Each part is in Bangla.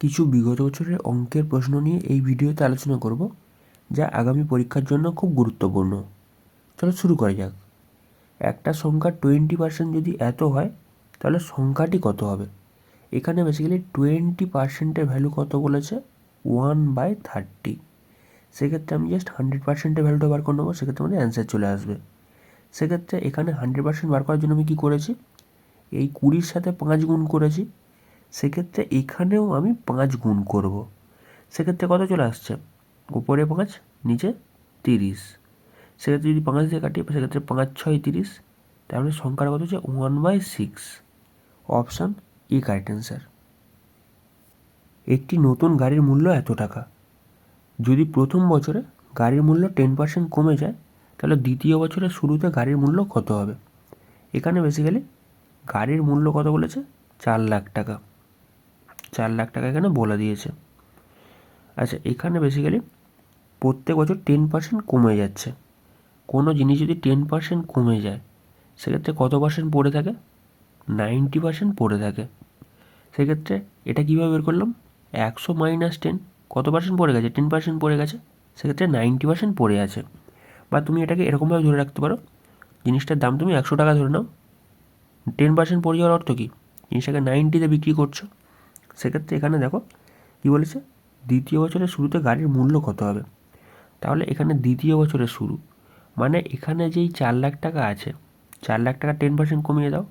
কিছু বিগত বছরের অঙ্কের প্রশ্ন নিয়ে এই ভিডিওতে আলোচনা করব, যা আগামী পরীক্ষার জন্য খুব গুরুত্বপূর্ণ। চলো শুরু করা যাক। একটা সংখ্যার 20% যদি এত হয়, তাহলে সংখ্যাটি কত হবে? এখানে বেসিক্যালি 20%-এর ভ্যালু কত বলেছে? 1/30। সেক্ষেত্রে আমি জাস্ট 100%-এর ভ্যালুটা বার করে নেবো, সেক্ষেত্রে আমাদের অ্যান্সার চলে আসবে। সেক্ষেত্রে এখানে 100% বার করার জন্য আমি কী করেছি? এই 20-র সাথে 5 গুণ করেছি। সেক্ষেত্রে এখানেও আমি 5 গুণ করব। সেক্ষেত্রে কত চলে আসছে? উপরে 5, নিচে 30। সেক্ষেত্রে যদি 5 দিয়ে কাটি, সেক্ষেত্রে 5 6 30। তাহলে সংখ্যার কত হচ্ছে? 1/6। Option E correct answer. একটি নতুন গাড়ির মূল্য এত টাকা। যদি প্রথম বছরে গাড়ির মূল্য 10% কমে যায়, তাহলে দ্বিতীয় বছরের শুরুতে গাড়ির মূল্য কত হবে? এখানে বেসিক্যালি গাড়ির মূল্য কত বলেছে? 4 লাখ টাকা। 4 লাখ টাকা এখানে বলে দিয়েছে। আচ্ছা, এখানে বেসিক্যালি প্রত্যেক বছর 10% কমে যাচ্ছে। কোনো জিনিস যদি 10% কমে যায়, সেক্ষেত্রে কত পার্সেন্ট পড়ে থাকে? 90% পড়ে থাকে। সেক্ষেত্রে এটা কীভাবে বের করলাম? 100 - 10 কত পার্সেন্ট পড়ে গেছে? 10% পড়ে গেছে। সেক্ষেত্রে 90% পড়ে আছে। বা তুমি এটাকে এরকমভাবে ধরে রাখতে পারো, জিনিসটার দাম তুমি 100 টাকা ধরে নাও। 10% পড়ে যাওয়ার অর্থ কী? জিনিসটাকে 90-তে বিক্রি করছো। সেক্ষেত্রে এখানে দেখো কী বলেছে, দ্বিতীয় বছরের শুরুতে গাড়ির মূল্য কত হবে। তাহলে এখানে দ্বিতীয় বছরের শুরু মানে এখানে যেই 4 লাখ টাকা আছে, 4 লাখ টাকা 10% কমিয়ে দাও,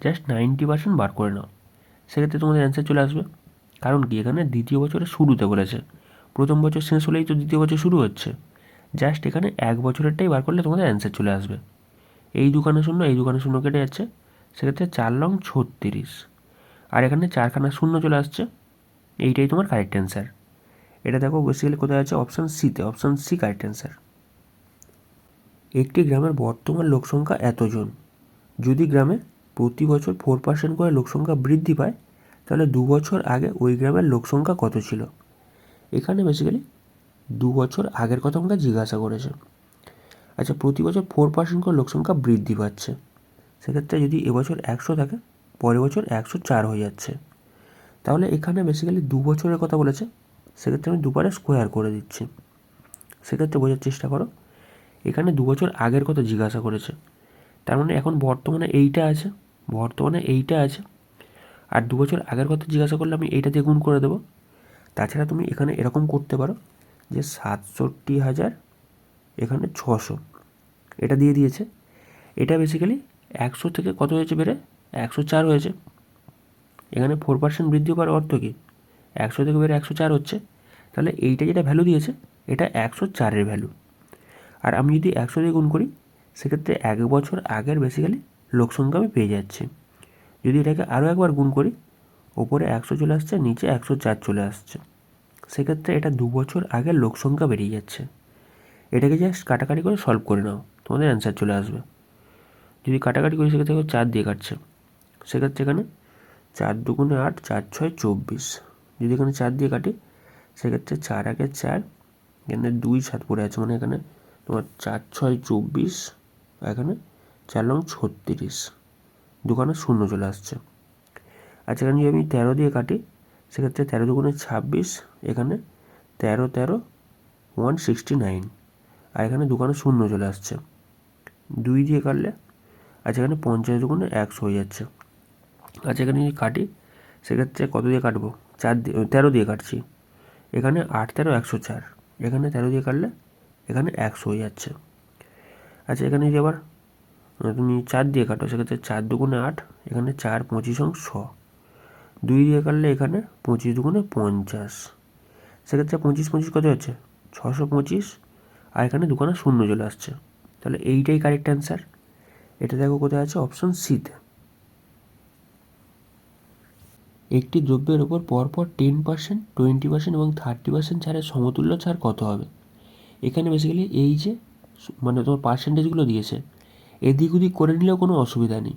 জাস্ট 90% বার করে নাও। সেক্ষেত্রে তোমাদের অ্যান্সার চলে আসবে। কারণ কি, এখানে দ্বিতীয় বছরের শুরুতে বলেছে। প্রথম বছর শেষ হলেই তো দ্বিতীয় বছর শুরু হচ্ছে। জাস্ট এখানে 1 বছরেরটাই বার করলে তোমাদের অ্যান্সার চলে আসবে। এই দুখানা শূন্য, এই দুখানা শূন্য কেটে যাচ্ছে। সেক্ষেত্রে 4 লং 36। আর এখানে 4খানা শূন্য চলে আসছে। এইটাই তোমার কারেক্ট অ্যান্সার। এটা দেখো বেসিক্যালি কোথায় আছে? অপশান সিতে। Option C correct answer. একটি গ্রামের বর্তমান লোকসংখ্যা এতজন। যদি গ্রামে প্রতি বছর 4% করে লোকসংখ্যা বৃদ্ধি পায়, তাহলে 2 বছর আগে ওই গ্রামের লোকসংখ্যা কত ছিল? এখানে বেসিক্যালি 2 বছর আগের কথা আমাকে জিজ্ঞাসা করেছে। আচ্ছা, প্রতি বছর 4% করে লোকসংখ্যা বৃদ্ধি পাচ্ছে। সেক্ষেত্রে যদি এবছর 100 থাকে, পরের বছর 104 হয়ে যাচ্ছে। তাহলে এখানে বেসিক্যালি 2 বছরের কথা বলেছে। সেক্ষেত্রে আমি দুবারে স্কোয়ার করে দিচ্ছি। সেক্ষেত্রে বোঝার চেষ্টা করো, এখানে 2 বছর আগের কথা জিজ্ঞাসা করেছে। তার মানে এখন বর্তমানে এইটা আছে, আর 2 বছর আগের কথা জিজ্ঞাসা করলে আমি এইটা দিয়ে গুণ করে দেবো। তাছাড়া তুমি এখানে এরকম করতে পারো যে 67,000 এখানে 600, এটা দিয়ে দিয়েছে। এটা বেসিক্যালি 100 থেকে কত হয়েছে বেড়ে? 104 হয়েছে। এখানে 4% বৃদ্ধি করার অর্থ কী? 100 থেকে বেড়ে 104 হচ্ছে। তাহলে এইটা যেটা ভ্যালু দিয়েছে, এটা 104-এর ভ্যালু। আর আমি যদি 100 দিয়ে গুণ করি, সেক্ষেত্রে 1 বছর আগের বেসিক্যালি লোকসংখ্যা আমি পেয়ে যাচ্ছি। যদি এটাকে আরও একবার গুণ করি, ওপরে 100 চলে আসছে, নিচে 104 চলে আসছে। সেক্ষেত্রে এটা 2 বছর আগের লোকসংখ্যা বেরিয়ে যাচ্ছে। এটাকে জাস্ট কাটাকাটি করে সলভ করে নাও, তোমাদের অ্যান্সার চলে আসবে। যদি কাটাকাটি করি, সেক্ষেত্রে 4 দিয়ে কাটছে। সেক্ষেত্রে এখানে 4 দুগুণে 8, 4 6 24। যদি এখানে 4 দিয়ে কাটি, সেক্ষেত্রে 4 আগে 4, এখানে 2 7 পড়ে আছে, মানে এখানে তোমার 4 6 24, এখানে 4 লং 36, দুখানা শূন্য চলে আসছে। আচ্ছা, এখানে যদি আমি 13 দিয়ে কাটি, সেক্ষেত্রে 13 দুগুণে 26, এখানে 13 13 169, আর এখানে দুখানা শূন্য চলে আসছে। 2 দিয়ে কাটলে, আচ্ছা এখানে 50 দুগুণে 100 হয়ে যাচ্ছে। আচ্ছা, এখানে যদি কাটি, সেক্ষেত্রে কত দিয়ে কাটবো? 13 দিয়ে কাটছি। এখানে 8 13 104, এখানে 13 দিয়ে কাটলে এখানে 100 হয়ে যাচ্ছে। আচ্ছা, এখানে যদি আবার তুমি 4 দিয়ে কাটো, সেক্ষেত্রে 4 দুগুণে 8, এখানে 4 25 100। 2 দিয়ে কাটলে এখানে 25 দুগুণে 50। সেক্ষেত্রে 25 25 কত হচ্ছে? 625, আর এখানে দুখানা শূন্য চলে আসছে। তাহলে এইটাই কারেক্ট অ্যান্সার। এটা দেখো কোথায় আছে? অপশন সিতে। একটি দ্রব্যের ওপর পরপর 10%, 20% এবং 30% ছাড়ের সমতুল্য ছাড় কত হবে? এখানে বেসিক্যালি এই যে মানে তোমার পার্সেন্টেজগুলো দিয়েছে, এদিক ওদিক করে নিলেও কোনো অসুবিধা নেই,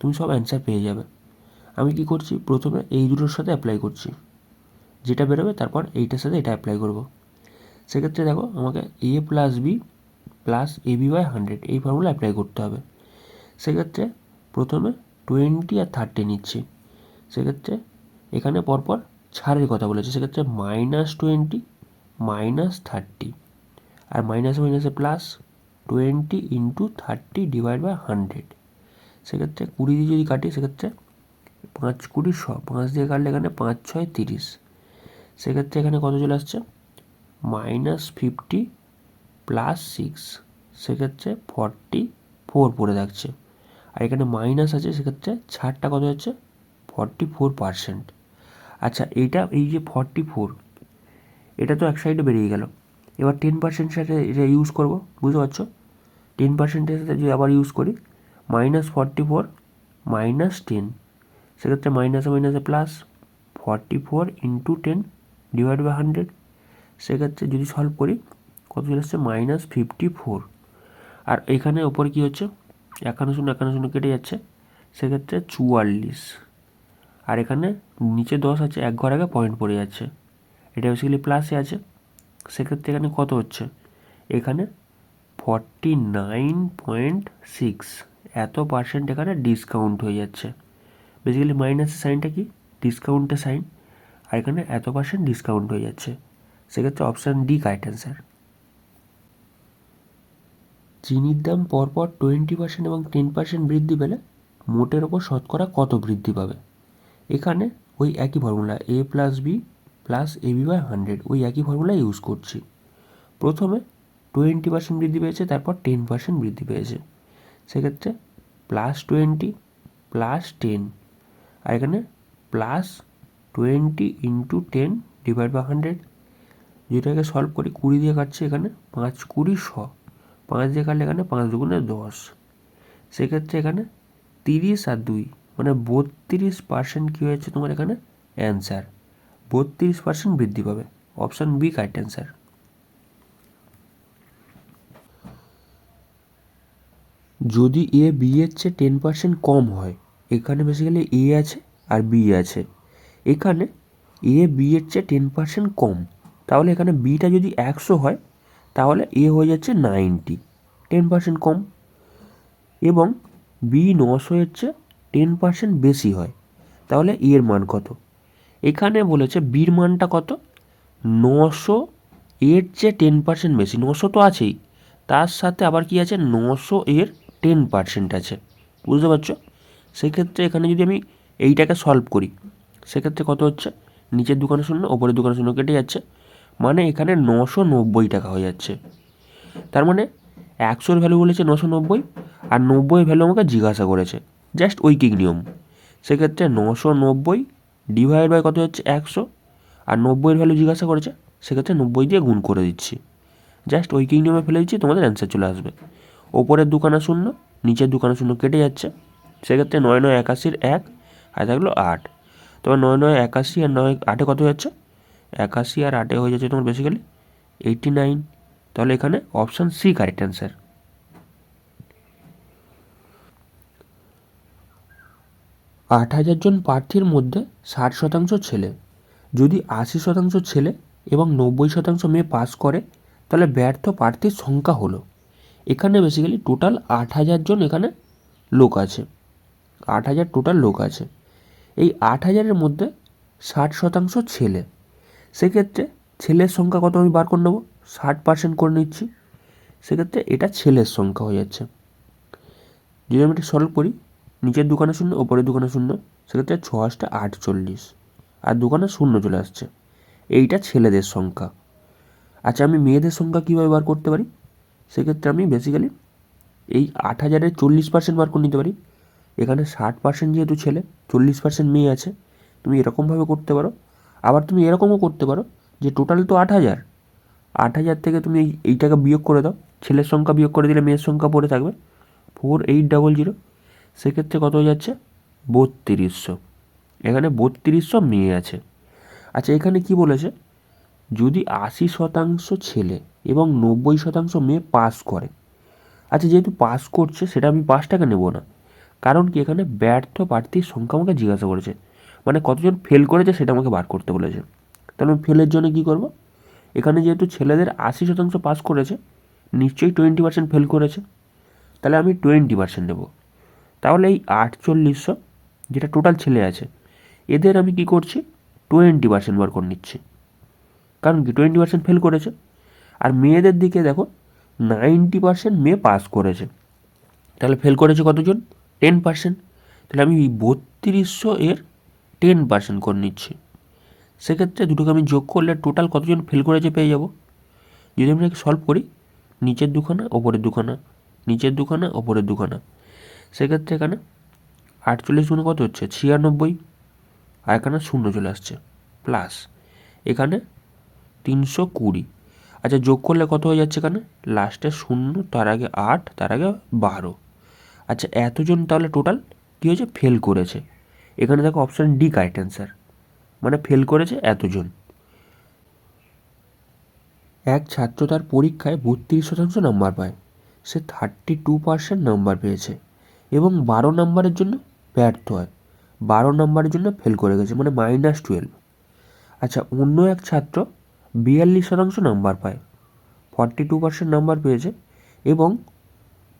তুমি সব অ্যান্সার পেয়ে যাবে। আমি কি করছি, প্রথমে এই দুটোর সাথে অ্যাপ্লাই করছি, যেটা বেরোবে তারপর এইটার সাথে এটা অ্যাপ্লাই করব। সেক্ষেত্রে দেখো আমাকে a plus B plus AB/100 এই ফর্মুলা অ্যাপ্লাই করতে হবে। সেক্ষেত্রে প্রথমে 20 আর 30 নিচ্ছি। সেক্ষেত্রে এখানে পরপর ছাড়ের কথা বলেছে, সেক্ষেত্রে -20 -30, আর মাইনাসে মাইনাসে প্লাস 20 × 30 / 100। সেক্ষেত্রে 20 দিয়ে যদি কাটি, সেক্ষেত্রে 5 × 20 100, 5 দিয়ে কাটলে এখানে 5 × 6 = 30। সেক্ষেত্রে এখানে কত চলে আসছে, -50 + 6, সেক্ষেত্রে 44 পড়ে থাকছে। আর এখানে মাইনাস আছে, সেক্ষেত্রে ছাড়টা কত হচ্ছে, 44%। আচ্ছা, এইটা এই যে 44, এটা তো এক সাইডে বেরিয়ে গেল। এবার 10% সাথে এটা ইউজ করব, বুঝতে পারছো? 10%-এর সাথে যদি আবার ইউজ করি, -44 - 10, সেক্ষেত্রে মাইনাসে মাইনাসে প্লাস 44 × 10 / 100। সেক্ষেত্রে যদি সলভ করি, কত চলে আসছে, -54। আর এখানে ওপরে কী হচ্ছে, 51 কেটে যাচ্ছে, সেক্ষেত্রে 44। আর এখানে নিচে 10 আছে, এক ঘর আগে পয়েন্ট পড়ে যাচ্ছে, এটা বেসিক্যালি প্লাসে আছে। সেক্ষেত্রে এখানে কত হচ্ছে, এখানে 49.6, এত পার্সেন্ট এখানে ডিসকাউন্ট হয়ে যাচ্ছে। বেসিক্যালি মাইনাসের সাইনটা কি, ডিসকাউন্টের সাইন, আর এখানে এত পার্সেন্ট ডিসকাউন্ট হয়ে যাচ্ছে। সেক্ষেত্রে অপশান ডি কারেক্ট অ্যান্সার। চিনির দাম পরপর 20% এবং 10% বৃদ্ধি পেলে মোটের ওপর শতকরা কত বৃদ্ধি পাবে? এখানে ওই একই ফর্মুলা a + b + ab/100, ওই একই ফর্মুলা ইউজ করছি। প্রথমে 20% বৃদ্ধি পেয়েছে, তারপর 10% বৃদ্ধি পেয়েছে, সেক্ষেত্রে +20 + 10, আর এখানে +20 × 10 / 100। যেটাকে সলভ করি, 20 দিয়ে কাটছে, এখানে 5 × 20 = 100, 5 দিয়ে কাটলে এখানে 5 × 2 = 10। সেক্ষেত্রে এখানে 30 আর 2 মানে 32% কী হয়েছে তোমার এখানে অ্যান্সার, 32% বৃদ্ধি পাবে। Option b correct answer. যদি এ বি এর চেয়ে 10% কম হয়, এখানে বেসিক্যালি এ আছে আর বি আছে, এখানে এ বি এর চেয়ে 10% কম, তাহলে এখানে বিটা যদি 100 হয়, তাহলে এ হয়ে যাচ্ছে 90, 10% কম, এবং বি 900 এর চেয়ে 10% বেশি হয়, তাহলে এর মান কত? এখানে বলেছে বির মানটা কত, 900 এর চেয়ে 10% বেশি, 900 তো আছেই, তার সাথে আবার কি আছে, 900 এর 10% আছে, বুঝতে পারছো? সেক্ষেত্রে এখানে যদি আমি এইটাকে সলভ করি, সেক্ষেত্রে কত হচ্ছে, নিচের দুখানা শূন্য, ওপরের দুখানা শূন্য কেটে যাচ্ছে, মানে এখানে 990 টাকা হয়ে যাচ্ছে। তার মানে 100-র ভ্যালু বলেছে 990, আর 90-এর ভ্যালু আমাকে জিজ্ঞাসা করেছে, জাস্ট ঐকিক নিয়ম। সেক্ষেত্রে 990 / কত হচ্ছে 100, আর 90-এর ভ্যালু জিজ্ঞাসা করেছে, সেক্ষেত্রে 90 দিয়ে গুণ করে দিচ্ছি, জাস্ট ঐকিক নিয়মে ফেলে দিচ্ছি, তোমাদের অ্যান্সার চলে আসবে। ওপরের দুখানা শূন্য, নিচের দুখানা শূন্য কেটে যাচ্ছে, সেক্ষেত্রে 9 9 81-র 1, আর থাকলো 8। তবে 9 9 81 আর 9 8-এ কত হয়ে যাচ্ছে, 81 আর 8-এ হয়ে যাচ্ছে তোমার বেসিক্যালি 89। তাহলে এখানে অপশান সি কারেক্ট অ্যান্সার। 8000 জন প্রার্থীর মধ্যে 60% ছেলে, যদি 80% ছেলে এবং 90% মেয়ে পাস করে, তাহলে ব্যর্থ প্রার্থীর সংখ্যা হলো। এখানে বেসিক্যালি টোটাল 8000 জন এখানে লোক আছে, 8000 টোটাল লোক আছে। এই 8000-এর মধ্যে 60% ছেলে, সেক্ষেত্রে ছেলের সংখ্যা কত আমি বার করে নেবো, 60% করে নিচ্ছি, সেক্ষেত্রে এটা ছেলের সংখ্যা হয়ে যাচ্ছে। যদি আমি এটা সলভ করি, নিচের দুখানা শূন্য, ওপরের দুখানা শূন্য, সেক্ষেত্রে 6 8 48, আর দুখানা শূন্য চলে আসছে, এইটা ছেলেদের সংখ্যা। আচ্ছা, আমি মেয়েদের সংখ্যা কীভাবে বার করতে পারি? সেক্ষেত্রে আমি বেসিক্যালি এই 8000-এর 40% বার করে নিতে পারি। এখানে 60% যেহেতু ছেলে, 40% মেয়ে আছে, তুমি এরকমভাবে করতে পারো। আবার তুমি এরকমও করতে পারো যে টোটাল তো 8000, 8000 থেকে তুমি এইটাকে বিয়োগ করে দাও, ছেলের সংখ্যা বিয়োগ করে দিলে মেয়ের সংখ্যা পড়ে থাকবে 4800, সেক্ষেত্রে কত হয়ে যাচ্ছে, 3200। এখানে 3200 মেয়ে আছে। আচ্ছা, এখানে কি বলেছে, যদি 80% ছেলে এবং 90% মেয়ে পাস করে। আচ্ছা, যেহেতু পাস করছে, সেটা আমি পাসটাকে নেব না, কারণ কি এখানে ব্যর্থ প্রার্থীর সংখ্যা আমাকে জিজ্ঞাসা করেছে, মানে কতজন ফেল করেছে সেটা আমাকে বার করতে বলেছে। তাহলে আমি ফেলের জন্য কী করব, এখানে যেহেতু ছেলেদের 80% পাস করেছে, নিশ্চয়ই 20% ফেল করেছে, তাহলে আমি 20% নেব। তাহলে এই 4800 যেটা টোটাল ছেলে আছে, এদের আমি কি করছি, 20% বার করে নিচ্ছে, কারণ কি 20% ফেল করেছে। আর মেয়েদের দিকে দেখো 90% মেয়ে পাস করেছে, তাহলে ফেল করেছে কতজন? 10%। তাহলে আমি 3200 এর 10% করে নিচ্ছি। সেক্ষেত্রে দুটোকে আমি যোগ করলে টোটাল কতজন ফেল করেছে পেয়ে যাব। যদি আমরা সলভ করি, নিচের দুখানা ওপরের দুখানা, নিচের দুখানা ওপরের দুখানা, সেক্ষেত্রে এখানে 48 গুণে কত হচ্ছে? 96। আর এখানে শূন্য চলে আসছে, প্লাস এখানে 320। আচ্ছা, যোগ করলে কত হয়ে যাচ্ছে? এখানে লাস্টে শূন্য, তার আগে 8, তার আগে 12। আচ্ছা, এতজন তাহলে টোটাল কী হয়েছে? ফেল করেছে। এখানে দেখো অপশান ডি কারেক্ট অ্যান্সার, মানে ফেল করেছে এতজন। এক ছাত্র তার পরীক্ষায় 32% নাম্বার পায়, সে 32% নাম্বার পেয়েছে এবং 12 নম্বরের জন্য ব্যর্থ হয়, 12 নম্বরের জন্য ফেল করে গেছে, মানে -12। আচ্ছা, অন্য এক ছাত্র 42% নাম্বার পায়, 42% নাম্বার পেয়েছে এবং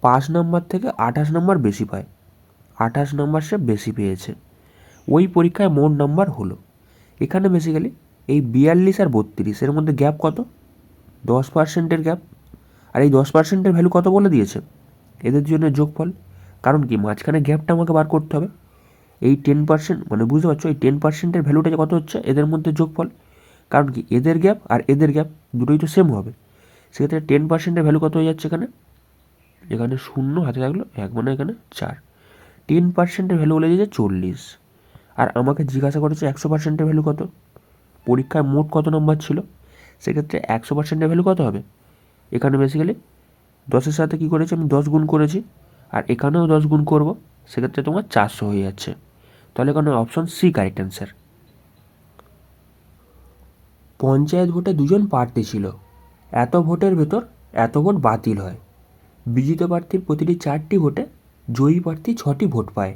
5 নম্বর থেকে 28 নম্বর বেশি পায়, 28 নম্বর সে বেশি পেয়েছে। ওই পরীক্ষায় মোট নাম্বার হলো। এখানে বেসিক্যালি এই 42 আর 32 এর মধ্যে গ্যাপ কত? 10%-এর গ্যাপ। আর এই 10%-এর ভ্যালু কত বলে দিয়েছে? এদের জন্য যোগফল। কারণ কি মাঝখানে গ্যাপটা আমাকে বার করতে হবে। এই 10%, মানে বুঝতে পারছো, এই 10%-এর ভ্যালুটা কত হচ্ছে? এদের মধ্যে যোগফল। কারণ কি এদের গ্যাপ আর এদের গ্যাপ দুটোই তো সেম হবে। সেক্ষেত্রে 10%-এর ভ্যালু কত হয়ে যাচ্ছে? এখানে এখানে শূন্য হাতে থাকলো 1, মানে এখানে 4। 10%-এর ভ্যালু বলে দিয়েছে 40। আর আমাকে জিজ্ঞাসা করেছে 100%-এর ভ্যালু কত, পরীক্ষায় মোট কত নম্বর ছিল। সেক্ষেত্রে 100%-এর ভ্যালু কত হবে? এখানে বেসিক্যালি 10-এর সাথে কী করেছি আমি? 10 গুণ করেছি, আর এখানেও 10 গুণ করব, সেক্ষেত্রে তোমার 400 হয়ে যাচ্ছে। তাহলে এখানে option C correct answer. Panchayat ভোটে 2 জন প্রার্থী ছিল, এত ভোটের ভেতর এত ভোট বাতিল হয়। বিজিত প্রার্থীর প্রতিটি 4টি ভোটে জয়ী প্রার্থী 6টি ভোট পায়,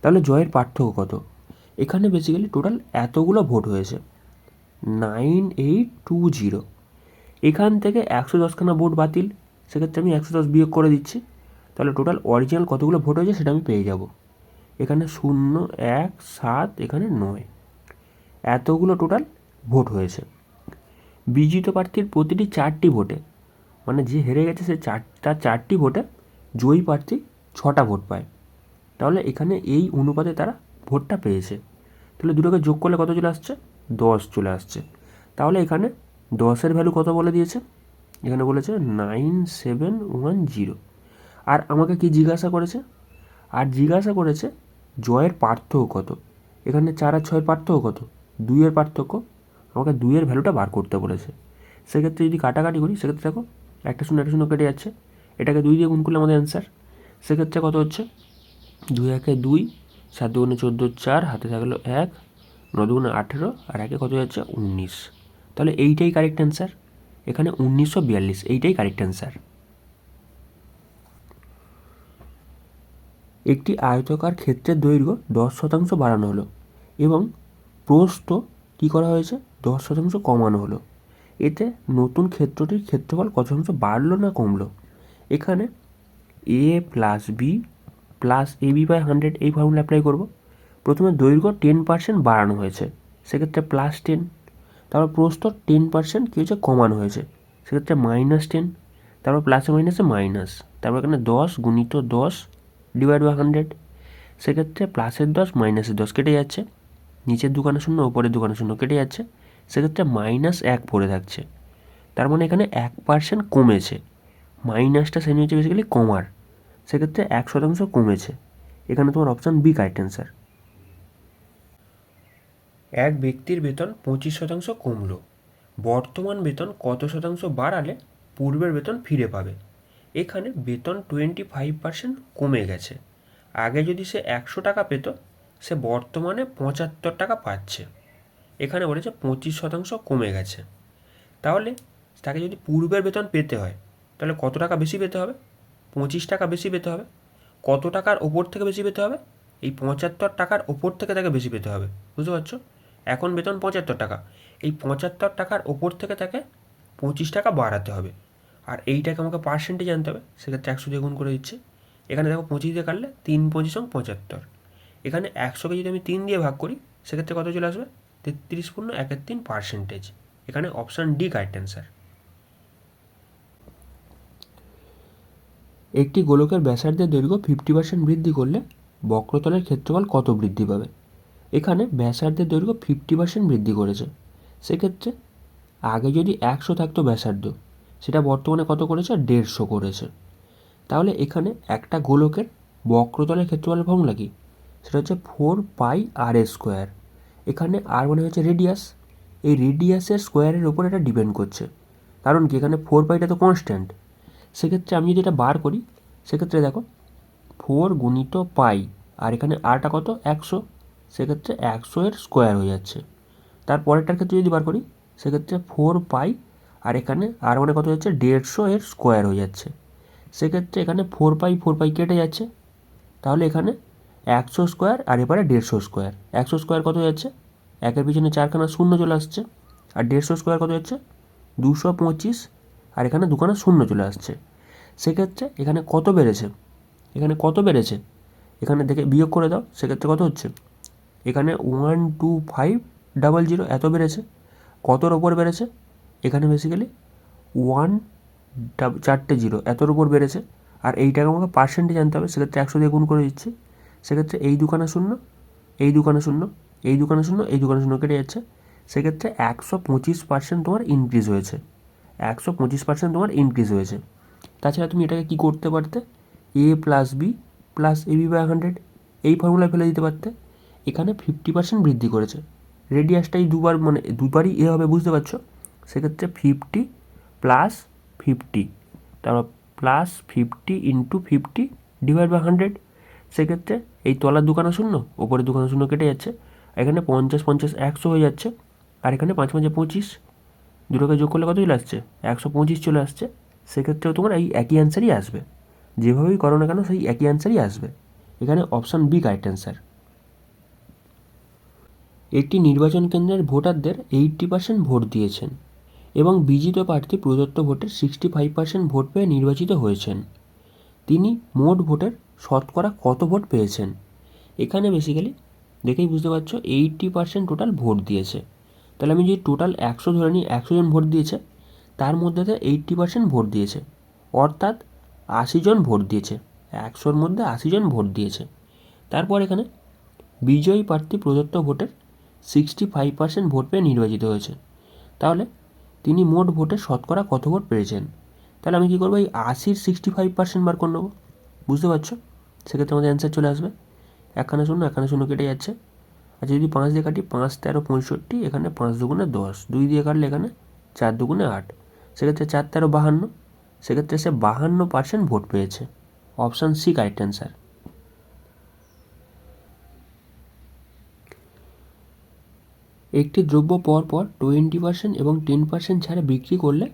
তাহলে জয়ের পার্থক্য কত? এখানে বেসিক্যালি টোটাল এতগুলো ভোট হয়েছে, 9820। এখান থেকে 110খানা ভোট বাতিল, সেক্ষেত্রে আমি 110 বিয়োগ করে দিচ্ছি, তাহলে টোটাল অরিজিনাল কতগুলো ভোট হয়েছে সেটা আমি পেয়ে যাব। এখানে 0, 1, 7, এখানে 9, এতগুলো টোটাল ভোট হয়েছে। বিজিত প্রার্থীর প্রতিটি 4টি ভোটে, মানে যে হেরে গেছে সে 4টি ভোটে জয়ী প্রার্থী 6টা ভোট পায়, তাহলে এখানে এই অনুপাতে তারা ভোটটা পেয়েছে। তাহলে দুটোকে যোগ করলে কত চলে আসছে? 10 চলে আসছে। তাহলে এখানে 10-এর ভ্যালু কত বলে দিয়েছে? এখানে বলেছে 9710। আর আমাকে কি জিজ্ঞাসা করেছে? আর জিজ্ঞাসা করেছে জয়ের পার্থক্য কত। এখানে 4 আর 6-এর পার্থক্য কত? 2-এর পার্থক্য। আমাকে 2-এর ভ্যালুটা বার করতে বলেছে। সেক্ষেত্রে যদি কাটাকাটি করি, সেক্ষেত্রে দেখো একটা শূন্য কেটে যাচ্ছে, এটাকে 2 দিয়ে গুণ করলে আমাদের অ্যান্সার। সেক্ষেত্রে কত হচ্ছে? 2 একে 2, 7 দুগুণে 14, 4, হাতে থাকলো 1, 9 দুগুণে 18, আর একে কত যাচ্ছে? 19। তাহলে এইটাই কারেক্ট অ্যান্সার। এখানে 1942, এইটাই কারেক্ট অ্যান্সার। একটি আয়তকার ক্ষেত্রের দৈর্ঘ্য 10% বাড়ানো হলো এবং প্রস্থ কী করা হয়েছে? 10% কমানো হলো। এতে নতুন ক্ষেত্রটির ক্ষেত্রফল কত শতাংশ বাড়লো না কমলো? এখানে a plus B plus AB/100 এই ফর্মুলা অ্যাপ্লাই করব। প্রথমে দৈর্ঘ্য 10% বাড়ানো হয়েছে, সেক্ষেত্রে +10। তারপর প্রস্থ 10% কী হয়েছে? কমানো হয়েছে, সেক্ষেত্রে -10। তারপর প্লাসে মাইনাসে মাইনাস, তারপর এখানে 10 গুণিত 10 /100। সেক্ষেত্রে প্লাসের 10 মাইনাসের 10 কেটে যাচ্ছে, নিচের দুখানা শূন্য ওপরের দুখানা শূন্য কেটে যাচ্ছে, সেক্ষেত্রে -1 পড়ে থাকছে। তার মানে এখানে 1% কমেছে, মাইনাসটা সেমি হচ্ছে বেসিক্যালি কমার, সেক্ষেত্রে 1% কমেছে। এখানে তোমার অপশান বি কারেক্ট অ্যান্সার। এক ব্যক্তির বেতন 25% কমলো, বর্তমান বেতন কত শতাংশ বাড়ালে পূর্বের বেতন ফিরে পাবে? এখানে বেতন 25% কমে গেছে। আগে যদি সে 100 টাকা পেত, সে বর্তমানে 75 টাকা পাচ্ছে। এখানে বলেছে 25% কমে গেছে, তাহলে তাকে যদি পূর্বের বেতন পেতে হয় তাহলে কত টাকা বেশি পেতে হবে? 25 টাকা বেশি পেতে হবে। কত টাকার ওপর থেকে বেশি পেতে হবে? এই 75 টাকার ওপর থেকে তাকে বেশি পেতে হবে। বুঝতে পারছো? এখন বেতন 75 টাকা, এই 75 টাকার ওপর থেকে তাকে 25 টাকা বাড়াতে হবে। আর এইটাকে আমাকে পার্সেন্টেজ জানতে হবে, সেক্ষেত্রে 100 দিয়ে গুণ করে দিচ্ছে। এখানে দেখো 25 দিয়ে কাটলে 3 × 25 = 75। এখানে 100কে যদি আমি 3 দিয়ে ভাগ করি, সেক্ষেত্রে কত চলে আসবে? 33.13%। এখানে অপশান ডি কারেক্ট অ্যান্সার। একটি গোলকের ব্যাসার্ধের দৈর্ঘ্য 50% বৃদ্ধি করলে বক্রতলের ক্ষেত্রফল কত বৃদ্ধি পাবে? এখানে ব্যাসার্ধের দৈর্ঘ্য 50% বৃদ্ধি করেছে, সেক্ষেত্রে আগে যদি 100 থাকতো ব্যাসার্ধ, সেটা বর্তমানে কত করেছে? 150 করেছে। তাহলে এখানে একটা গোলকের বক্রতলের ক্ষেত্রফলের ফর্মুলা কি? সেটা হচ্ছে 4πr²। এখানে আর মানে হচ্ছে রেডিয়াস, এই রেডিয়াসের স্কোয়ারের ওপর এটা ডিপেন্ড করছে, কারণ কি এখানে 4πটা তো কনস্ট্যান্ট। সেক্ষেত্রে আমি যদি এটা বার করি, সেক্ষেত্রে দেখো 4 গুণিত পাই, আর এখানে আরটা কত? 100, সেক্ষেত্রে 100 এর স্কোয়ার হয়ে যাচ্ছে। তারপরেরটার ক্ষেত্রে যদি বার করি, সেক্ষেত্রে 4π, আর এখানে আর মানে কত যাচ্ছে? 150 এর স্কোয়ার হয়ে যাচ্ছে। সেক্ষেত্রে এখানে 4π কেটে যাচ্ছে, তাহলে এখানে 100 স্কোয়ার আর এবারে 150 স্কোয়ার। 100 স্কোয়ার কত যাচ্ছে? একের পিছনে 4খানা শূন্য চলে আসছে, আর 150 স্কোয়ার কত যাচ্ছে? 225, আর এখানে দুখানা শূন্য চলে আসছে। সেক্ষেত্রে এখানে কত বেড়েছে? এখানে কত বেড়েছে? এখানে দেখে বিয়োগ করে দাও, সেক্ষেত্রে কত হচ্ছে? এখানে 12500 এত বেড়েছে। কতর ওপর বেড়েছে? এখানে বেসিক্যালি 4টে 0 এতর উপর বেড়েছে। আর এইটাকে আমাকে পার্সেন্টেজ জানতে হবে, সেক্ষেত্রে 100 দিয়ে গুণ করে দিচ্ছি। সেক্ষেত্রে এই দুখানা শূন্য, এই দুখানা শূন্য, এই দুখানা শূন্য, এই দুখানা শূন্য কেটে যাচ্ছে। সেক্ষেত্রে 125% তোমার ইনক্রিজ হয়েছে, 125% তোমার ইনক্রিজ হয়েছে। তাছাড়া তুমি এটাকে কী করতে পারতে? a + b + ab/100 এই ফর্মুলায় ফেলে দিতে পারতে। এখানে 50% বৃদ্ধি করেছে, রেডিয়াসটাই দুবার, মানে দুবারই এ হবে, বুঝতে পারছো? সেক্ষেত্রে 50 + 50, তারপর +50 × 50 / 100। সেক্ষেত্রে এই তলার দুখানা শূন্য, ওপরের দুখানা শূন্য কেটে যাচ্ছে। এখানে 50 50 100 হয়ে যাচ্ছে, আর এখানে 5 5 25, দুটোকে যোগ করলে কত চলে আসছে? 125 চলে আসছে। সেক্ষেত্রেও তোমার এই একই অ্যান্সারই আসবে, যেভাবেই করো না কেন সেই একই অ্যান্সারই আসবে। এখানে অপশান বি কারেক্ট অ্যান্সার। একটি নির্বাচন কেন্দ্রের ভোটারদের 80% ভোট দিয়েছেন এবং বিজিত প্রার্থী প্রদত্ত ভোটের 65% ভোট পেয়ে নির্বাচিত হয়েছেন। তিনি মোট ভোটের শতকরা কত ভোট পেয়েছেন? এখানে বেসিক্যালি দেখেই বুঝতে পারছো 80% টোটাল ভোট দিয়েছে। তাহলে আমি যদি টোটাল 100 ধরে নিই, 100 জন ভোট দিয়েছে, তার মধ্যে 80% ভোট দিয়েছে, অর্থাৎ 80 জন ভোট দিয়েছে। 100-র মধ্যে 80 জন ভোট দিয়েছে। তারপর এখানে বিজয়ী প্রার্থী প্রদত্ত ভোটের 65% ভোট পেয়ে নির্বাচিত হয়েছে। তাহলে তিনি মোট ভোটের শতকরা কত ভোট পেয়েছেন? তাহলে আমি কী করবো? এই 80-র 65% বার করে নেবো, বুঝতে পারছো? সেক্ষেত্রে আমাদের অ্যান্সার চলে আসবে। একখানা শূন্য, একখানা শূন্য কেটে যাচ্ছে। আচ্ছা, যদি 5 দিয়ে কাটি, 5 13 65, এখানে 5 দুগুণে 10, 2 দিয়ে কাটলে এখানে 4 দুগুণে 8, সেক্ষেত্রে 4 13 52, সেক্ষেত্রে সে 52% ভোট পেয়েছে। Option C correct answer. একটি দ্রব্য পরপর 20% এবং 10% ছাড়ে বিক্রি করলে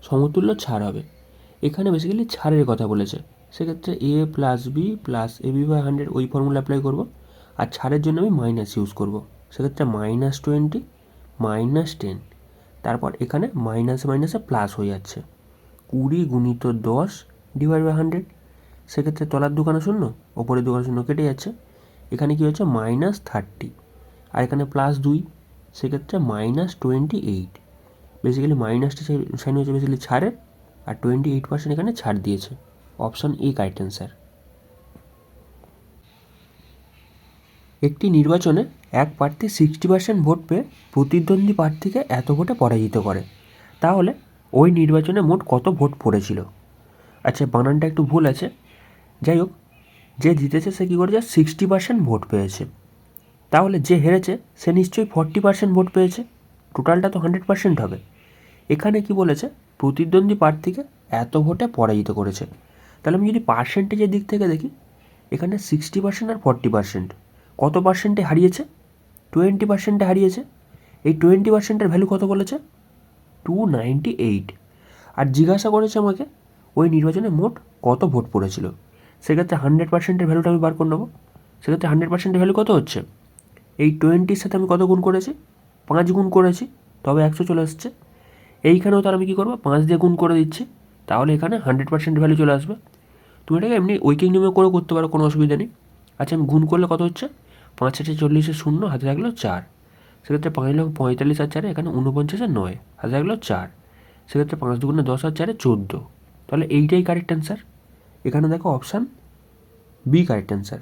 সমতুল্য ছাড় হবে। এখানে বেসিক্যালি ছাড়ের কথা বলেছে, সেক্ষেত্রে a + b + ab/100 ওই ফর্মুলা অ্যাপ্লাই করব, আর ছাড়ের জন্য আমি মাইনাস ইউজ করব। সেক্ষেত্রে -20 -10, তারপর এখানে মাইনাসে মাইনাসে প্লাস হয়ে যাচ্ছে, 20 × 10 / 100। সেক্ষেত্রে তলার দুখানা শূন্য, ওপরের দুখানা শূন্য কেটে যাচ্ছে। এখানে কী হচ্ছে? -30, আর এখানে +2, সেক্ষেত্রে -28। বেসিক্যালি মাইনাসটা সাইন হচ্ছে বেসিক্যালি ছাড়ের, আর 28% এখানে ছাড় দিয়েছে। Option A correct answer. একটি নির্বাচনে এক প্রার্থী 60% ভোট পেয়ে প্রতিদ্বন্দ্বী প্রার্থীকে এত ভোটে পরাজিত করে, তাহলে ওই নির্বাচনে মোট কত ভোট পড়েছিল? আচ্ছা, বানানটা একটু ভুল আছে, যাই হোক, যে জিতেছে সে কী করেছে? 60% ভোট পেয়েছে। তাহলে যে হেরেছে সে নিশ্চয়ই 40% ভোট পেয়েছে, টোটালটা তো 100% হবে। এখানে কি বলেছে? প্রতিদ্বন্দ্বী প্রার্থীকে এত ভোটে পরাজিত করেছে। তাহলে আমি যদি পার্সেন্টেজের দিক থেকে দেখি, এখানে 60% আর 40%, কত পার্সেন্টে হারিয়েছে? 20% হারিয়েছে। এই 20%-এর ভ্যালু কত বলেছে? 298। আর জিজ্ঞাসা করেছে আমাকে ওই নির্বাচনে মোট কত ভোট পড়েছিল। সেক্ষেত্রে 100%-এর ভ্যালুটা আমি বার করে নেবো। সেক্ষেত্রে 100%-এর ভ্যালু কত হচ্ছে? এই 20-র সাথে আমি কত গুণ করেছি? 5 গুণ করেছি, তবে 100 চলে আসছে। এইখানেও তার আমি কী করবো? 5 দিয়ে গুণ করে দিচ্ছি, তাহলে এখানে 100% ভ্যালু চলে আসবে। তুমি এটাকে এমনি ঐকিক নিয়মে করেও করতে পারো, কোনো অসুবিধা নেই। আচ্ছা, আমি গুণ করলে কত হচ্ছে? 5 × 8 = 40, শূন্য হাতে থাকলো 4, সেক্ষেত্রে 5 লং 45 আর 4 এখানে 49 আর 9 হাতে থাকলো 4। সেক্ষেত্রে 5 দুগুণে 10 আর 4 14। তাহলে এইটাই কারেক্ট অ্যান্সার। এখানে দেখো অপশান বি কারেক্ট অ্যান্সার।